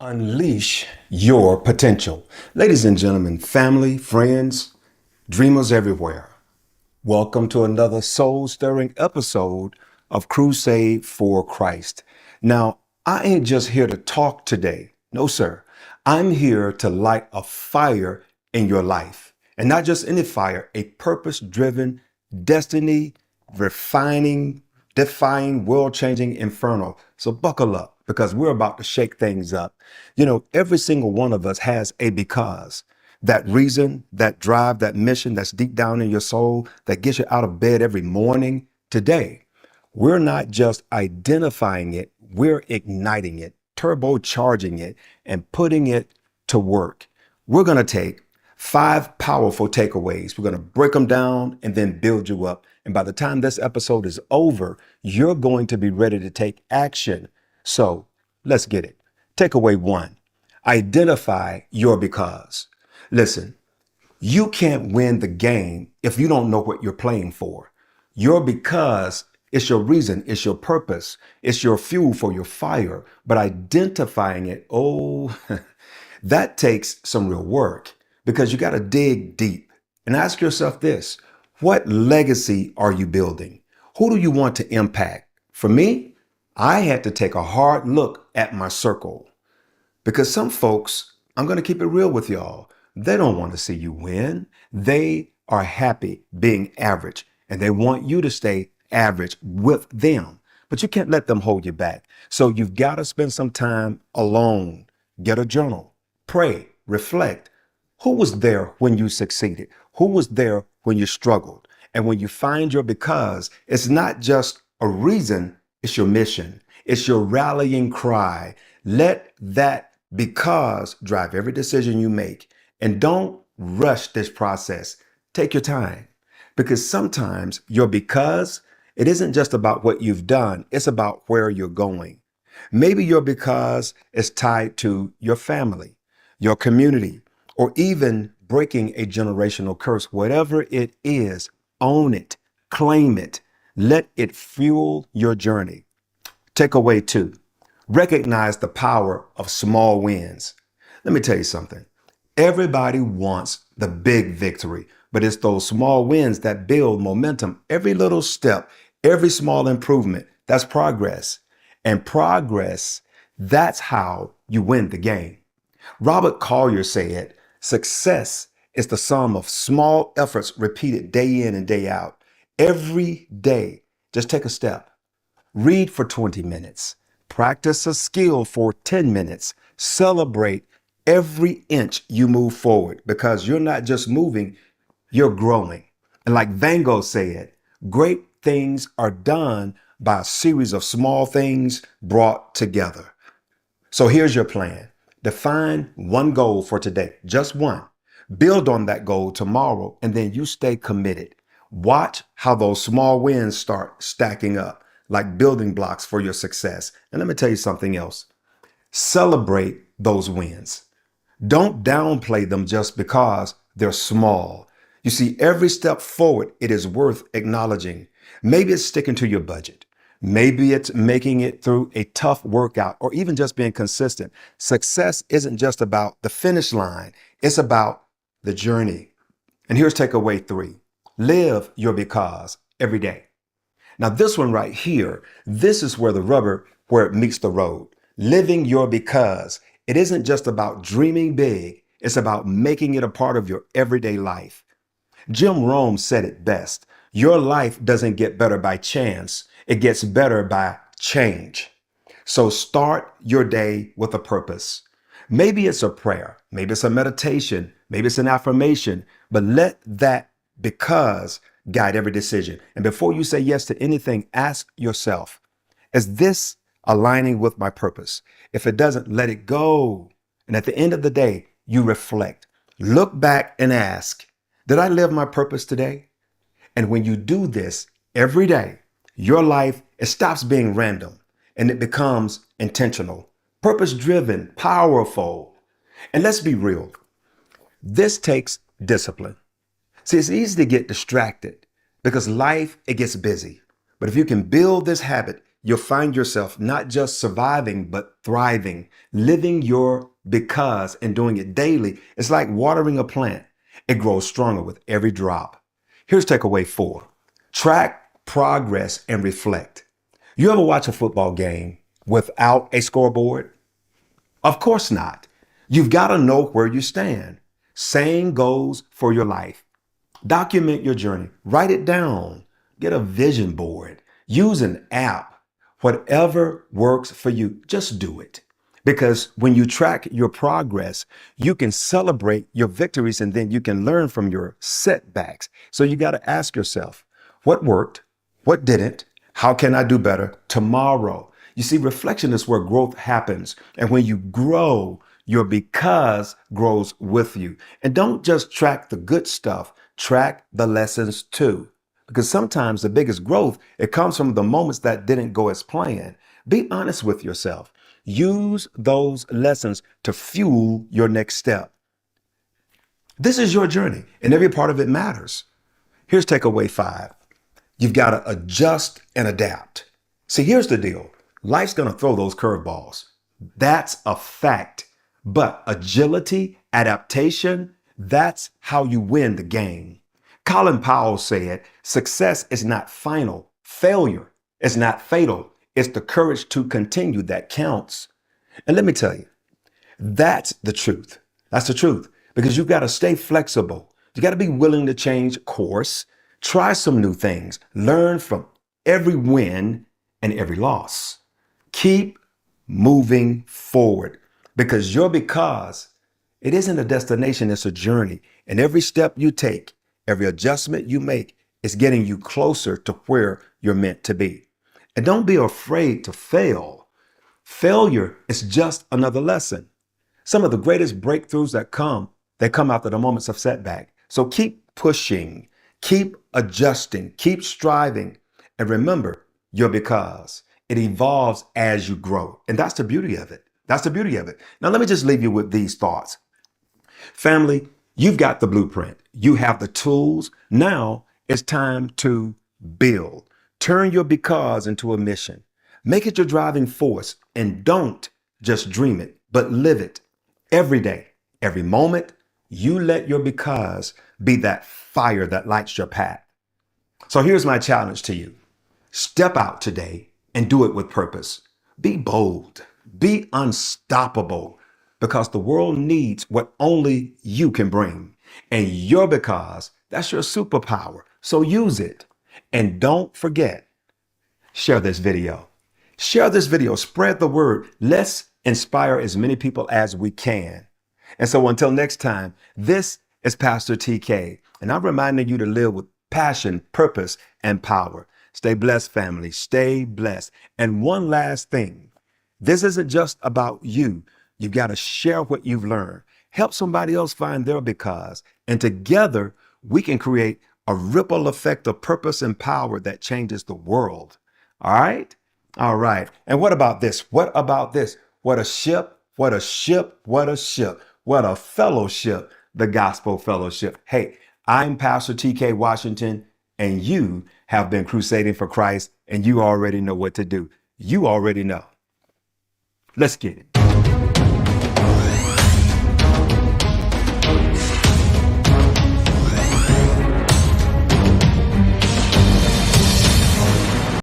Unleash your potential. Ladies and gentlemen, family, friends, dreamers everywhere. Welcome to another soul-stirring episode of Crusade for Christ. Now, I ain't just here to talk today. No, sir. I'm here to light a fire in your life. And not just any fire, a purpose-driven, destiny refining, defying, world-changing inferno. So buckle up because we're about to shake things up. You know, every single one of us has a because. That reason, that drive, that mission that's deep down in your soul that gets you out of bed every morning. Today, we're not just identifying it, we're igniting it, turbocharging it, and putting it to work. We're going to take 5 powerful takeaways. We're going to break them down and then build you up. And by the time this episode is over, you're going to be ready to take action. So let's get it. Takeaway 1, identify your because. Listen, you can't win the game if you don't know what you're playing for. Your because is your reason, it's your purpose, it's your fuel for your fire. But identifying it, that takes some real work because you got to dig deep and ask yourself this: what legacy are you building? Who do you want to impact? For me, I had to take a hard look at my circle because some folks, I'm going to keep it real with y'all, they don't want to see you win. They are happy being average and they want you to stay average with them, but you can't let them hold you back. So you've got to spend some time alone, get a journal, pray, reflect. Who was there when you succeeded? Who was there when you struggled? And when you find your because, it's not just a reason, it's your mission. It's your rallying cry. Let that because drive every decision you make. And don't rush this process. Take your time because sometimes your because, it isn't just about what you've done. It's about where you're going. Maybe your because is tied to your family, your community, or even breaking a generational curse. Whatever it is, own it, claim it, let it fuel your journey. Takeaway 2, recognize the power of small wins. Let me tell you something. Everybody wants the big victory, but it's those small wins that build momentum. Every little step, every small improvement, that's progress. And progress, that's how you win the game. Robert Collier said, success is the sum of small efforts repeated day in and day out. Every day, just take a step. Read for 20 minutes. Practice a skill for 10 minutes. Celebrate every inch you move forward because you're not just moving, you're growing. And like Van Gogh said, great things are done by a series of small things brought together. So here's your plan. Define one goal for today, just one. Build on that goal tomorrow, and then you stay committed. Watch how those small wins start stacking up like building blocks for your success. And let me tell you something else. Celebrate those wins. Don't downplay them just because they're small. You see, every step forward, it is worth acknowledging. Maybe it's sticking to your budget. Maybe it's making it through a tough workout or even just being consistent. Success isn't just about the finish line. It's about the journey. And here's takeaway 3. Live your because every day. Now this one right here, this is where where it meets the road. Living your because. It isn't just about dreaming big. It's about making it a part of your everyday life. Jim Rohn said it best. Your life doesn't get better by chance. It gets better by change. So start your day with a purpose. Maybe it's a prayer. Maybe it's a meditation. Maybe it's an affirmation. But let that because guide every decision. And before you say yes to anything, ask yourself, is this aligning with my purpose? If it doesn't, let it go. And at the end of the day, you reflect, look back and ask, did I live my purpose today? And when you do this every day, your life, it stops being random and it becomes intentional, purpose driven, powerful. And let's be real. This takes discipline. See, it's easy to get distracted because life, it gets busy. But if you can build this habit, you'll find yourself not just surviving, but thriving, living your because and doing it daily. It's like watering a plant. It grows stronger with every drop. Here's takeaway 4. Track progress and reflect. You ever watch a football game without a scoreboard? Of course not. You've got to know where you stand. Same goes for your life. Document your journey. Write it down. Get a vision board. Use an app. Whatever works for you, just do it. Because when you track your progress, you can celebrate your victories and then you can learn from your setbacks. So you got to ask yourself, what worked? What didn't? How can I do better tomorrow? You see, reflection is where growth happens. And when you grow, your because grows with you. And don't just track the good stuff, track the lessons too. Because sometimes the biggest growth, it comes from the moments that didn't go as planned. Be honest with yourself. Use those lessons to fuel your next step. This is your journey and every part of it matters. Here's takeaway 5. You've got to adjust and adapt. See, here's the deal. Life's going to throw those curveballs. That's a fact. But agility, adaptation, that's how you win the game. Colin Powell said, success is not final. Failure is not fatal. It's the courage to continue that counts. And let me tell you, that's the truth. That's the truth. Because you've got to stay flexible. You got to be willing to change course, try some new things, learn from every win and every loss. Keep moving forward because it isn't a destination, it's a journey. And every step you take, every adjustment you make is getting you closer to where you're meant to be. And don't be afraid to fail. Failure is just another lesson. Some of the greatest breakthroughs they come after the moments of setback. So keep pushing, keep adjusting, keep striving. And remember your because. It evolves as you grow. And that's the beauty of it. That's the beauty of it. Now, let me just leave you with these thoughts. Family, you've got the blueprint. You have the tools. Now it's time to build. Turn your because into a mission. Make it your driving force and don't just dream it, but live it every day, every moment. You let your because be that fire that lights your path. So here's my challenge to you. Step out today and do it with purpose. Be bold, be unstoppable because the world needs what only you can bring. And your because, that's your superpower. So use it. And don't forget, share this video. Share this video, spread the word. Let's inspire as many people as we can. And so until next time, this is Pastor TK, and I'm reminding you to live with passion, purpose, and power. Stay blessed, family. Stay blessed. And one last thing, this isn't just about you. You've got to share what you've learned. Help somebody else find their because. And together, we can create a ripple effect of purpose and power that changes the world. All right? All right. And what about this? What about this? What a ship, what a ship, what a ship, what a fellowship, the gospel fellowship. Hey, I'm Pastor TK Washington, and you have been crusading for Christ, and you already know what to do. You already know. Let's get it.